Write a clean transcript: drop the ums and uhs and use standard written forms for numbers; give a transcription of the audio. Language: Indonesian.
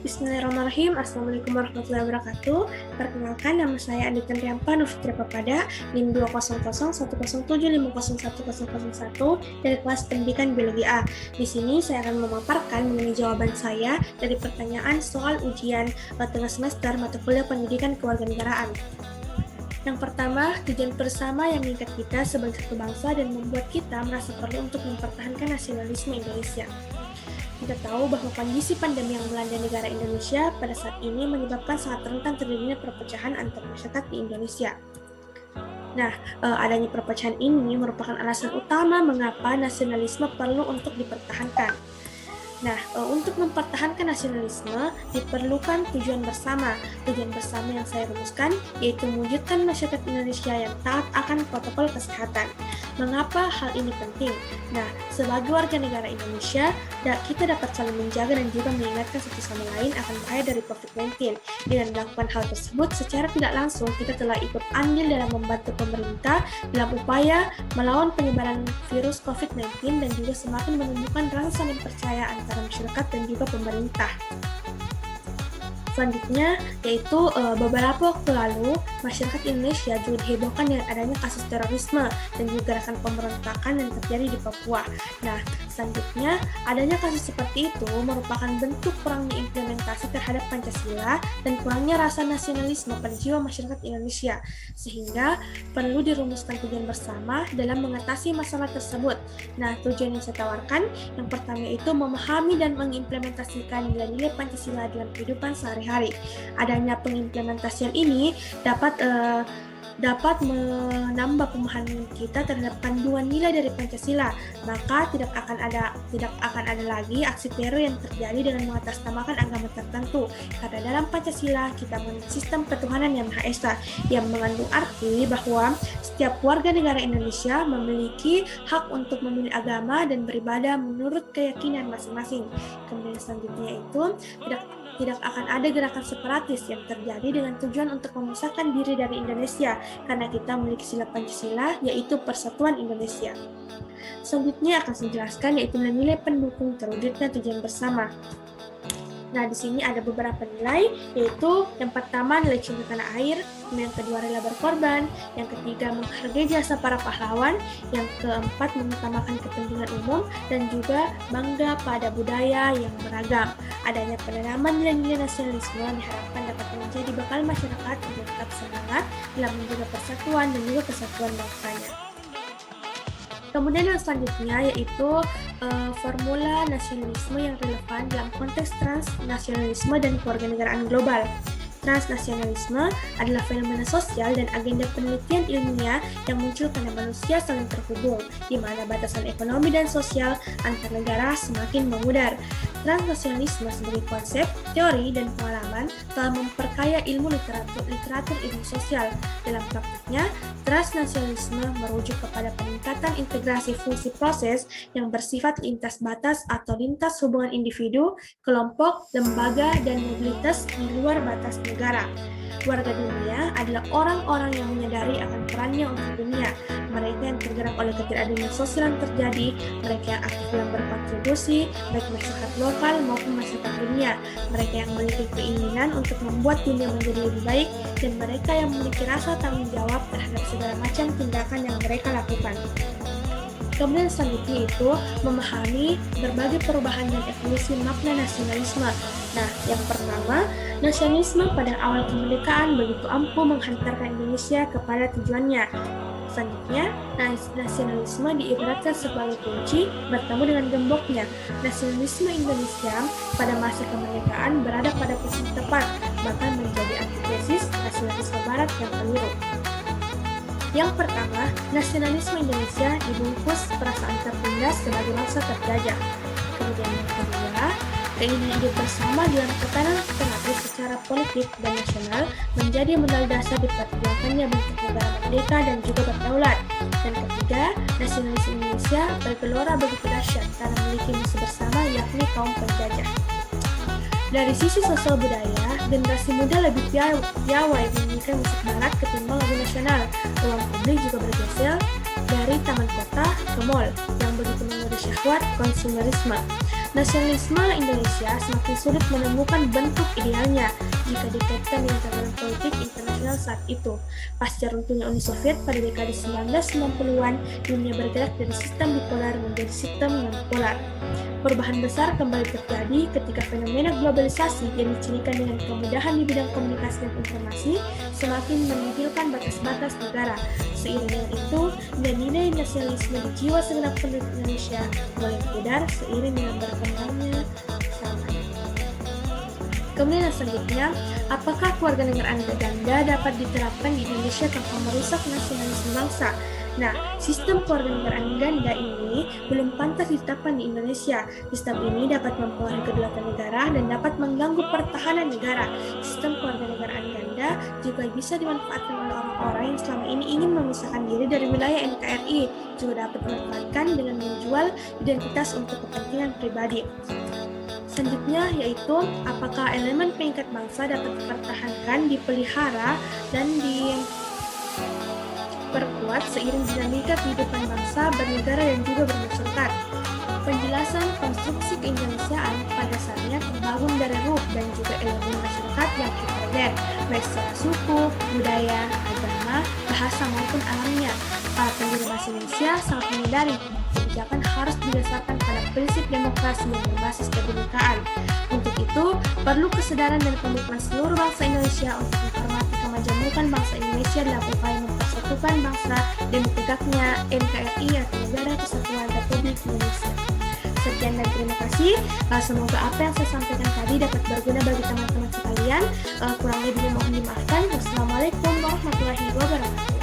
Bismillahirrahmanirrahim. Assalamualaikum warahmatullahi wabarakatuh. Perkenalkan, nama saya Andita Riampa Nufitri Papada, NIM 2001075010101 dari kelas Pendidikan Biologi A. Di sini saya akan memaparkan mengenai jawaban saya dari pertanyaan soal ujian tengah semester mata kuliah Pendidikan Kewarganegaraan. Yang pertama, tujuan bersama yang mengikat kita sebagai satu bangsa dan membuat kita merasa perlu untuk mempertahankan nasionalisme Indonesia. Kita tahu bahwa kondisi pandemi yang melanda negara Indonesia pada saat ini menyebabkan sangat rentan terjadinya perpecahan antar masyarakat di Indonesia. Nah, adanya perpecahan ini merupakan alasan utama mengapa nasionalisme perlu untuk dipertahankan. Nah, untuk mempertahankan nasionalisme diperlukan tujuan bersama. Tujuan bersama yang saya rumuskan yaitu mewujudkan masyarakat Indonesia yang taat akan protokol kesehatan. Mengapa hal ini penting? Nah, sebagai warga negara Indonesia, kita dapat saling menjaga dan juga mengingatkan satu sama lain akan bahaya dari COVID-19. Dengan melakukan hal tersebut, secara tidak langsung kita telah ikut andil dalam membantu pemerintah dalam upaya melawan penyebaran virus COVID-19 dan juga semakin menumbuhkan rasa saling percaya antara masyarakat dan juga pemerintah. Selanjutnya, yaitu beberapa waktu lalu, masyarakat Indonesia juga dihebohkan dengan adanya kasus terorisme dan juga gerakan pemberontakan yang terjadi di Papua. Nah, selanjutnya, adanya kasus seperti itu merupakan bentuk kurangnya implementasi terhadap Pancasila dan kurangnya rasa nasionalisme pada jiwa masyarakat Indonesia, sehingga perlu dirumuskan tujuan bersama dalam mengatasi masalah tersebut. Nah, tujuan yang saya tawarkan, yang pertama itu memahami dan mengimplementasikan nilai-nilai Pancasila dalam kehidupan sehari-hari. Adanya pengimplementasian ini dapat menambah pemahaman kita terhadap kandungan nilai dari Pancasila, maka tidak akan ada lagi aksi teror yang terjadi dengan mengatasnamakan agama tertentu. Karena dalam Pancasila kita memiliki sistem ketuhanan yang Maha Esa yang mengandung arti bahwa setiap warga negara Indonesia memiliki hak untuk memilih agama dan beribadah menurut keyakinan masing-masing. Kemudian selanjutnya itu tidak akan ada gerakan separatis yang terjadi dengan tujuan untuk memisahkan diri dari Indonesia karena kita memiliki sila Pancasila yaitu Persatuan Indonesia. Selanjutnya akan saya jelaskan yaitu nilai pendukung terwujudnya tujuan bersama. Nah, di sini ada beberapa nilai, yaitu yang pertama nilai cinta tanah air, yang kedua rela berkorban, yang ketiga menghargai jasa para pahlawan, yang keempat mengutamakan kepentingan umum, dan juga bangga pada budaya yang beragam. Adanya penanaman nilai-nilai nasionalisme diharapkan dapat menjadi bekal masyarakat untuk tetap semangat dalam menjaga persatuan dan juga kesatuan bangsanya. Kemudian yang selanjutnya yaitu formula nasionalisme yang relevan dalam konteks transnasionalisme dan kewarganegaraan global. Transnasionalisme adalah fenomena sosial dan agenda penelitian ilmiah yang muncul karena manusia saling terhubung, di mana batasan ekonomi dan sosial antar negara semakin memudar. Transnasionalisme sebagai konsep, teori, dan pengalaman telah memperkaya ilmu literatur ilmu sosial. Dalam praktiknya, transnasionalisme merujuk kepada peningkatan integrasi fungsi proses yang bersifat lintas batas atau lintas hubungan individu, kelompok, lembaga, dan mobilitas di luar batas negara. Warga dunia adalah orang-orang yang menyadari akan perannya untuk dunia. Mereka yang tergerak oleh ketidakadilan sosial yang terjadi, mereka yang aktif dalam berkontribusi, baik masyarakat lokal maupun masyarakat dunia. Mereka yang memiliki keinginan untuk membuat dunia menjadi lebih baik, dan mereka yang memiliki rasa tanggung jawab terhadap segala macam tindakan yang mereka lakukan. Kemudian selanjutnya itu memahami berbagai perubahan dan evolusi makna nasionalisme. Nah, yang pertama, nasionalisme pada awal kemerdekaan begitu ampuh menghantarkan Indonesia kepada tujuannya. Selanjutnya, nasionalisme diibaratkan sebagai kunci bertemu dengan gemboknya. Nasionalisme Indonesia pada masa kemerdekaan berada pada posisi tepat, bahkan menjadi antitesis nasionalisme Barat yang keliru. Yang pertama, nasionalisme Indonesia dibungkus perasaan tertindas sebagai bangsa terjajah. Kemudian yang kedua, keinginan hidup bersama dalam tatanan alternatif secara politik dan nasional menjadi modal dasar diperjuangkannya bentuk negara merdeka dan juga berdaulat. Dan ketiga, nasionalisme Indonesia bergelora begitu dahsyat karena memiliki musuh bersama yakni kaum penjajah. Dari sisi sosial budaya, generasi muda lebih piawai menyanyikan musik barat ketimbang lagu nasional. Ruang publik juga bergeser dari taman kota ke mall yang begitu menggoda syahwat konsumerisme. Nasionalisme Indonesia semakin sulit menemukan bentuk idealnya jika dikaitkan dengan tatanan politik internasional saat itu. Pasca runtuhnya Uni Soviet pada dekade 1990-an, dunia bergerak dari sistem bipolar menjadi sistem non-polar. Perubahan besar kembali terjadi ketika fenomena globalisasi yang dicirikan dengan kemudahan di bidang komunikasi dan informasi semakin menihilkan batas-batas negara. Seiring dengan itu, nilai-nilai nasionalisme di jiwa segenap penduduk Indonesia mulai pudar seiring dengan berkembangnya zaman. Kemudian yang selanjutnya, apakah keluarga negaraan ganda dapat diterapkan di Indonesia tanpa merusak nasionalisme bangsa? Nah, sistem kewarganegaraan ganda ini belum pantas ditetapkan di Indonesia. Sistem ini dapat mempengaruhi kedaulatan negara dan dapat mengganggu pertahanan negara. Sistem kewarganegaraan ganda juga bisa dimanfaatkan oleh orang-orang yang selama ini ingin memisahkan diri dari wilayah NKRI, juga dapat dimanfaatkan dengan menjual identitas untuk kepentingan pribadi. Selanjutnya yaitu apakah elemen pengikat bangsa dapat dipertahankan, dipelihara, dan diperkuat seiring dinamika kehidupan bangsa, bernegara, dan juga bermasyarakat. Penjelasan konstruksi keindonesiaan pada dasarnya terbangun dari ruh dan juga elemen masyarakat yang heterogen, baik secara suku, budaya, agama, bahasa maupun alamnya. Para pendiri bahasa Indonesia sangat menyadari kebijakan harus didasarkan pada prinsip demokrasi yang berbasis kebinekaan. Untuk itu, perlu kesadaran dan komitmen seluruh bangsa Indonesia untuk menghormati kemajemukan bangsa Indonesia dalam upaya mempersatukan bangsa dan ditegaknya NKRI atau Negara Kesatuan Republik Indonesia. Sekian dan terima kasih. Semoga apa yang saya sampaikan tadi dapat berguna bagi teman-teman sekalian. Kurang lebihnya mohon dimaafkan. Wassalamualaikum warahmatullahi wabarakatuh.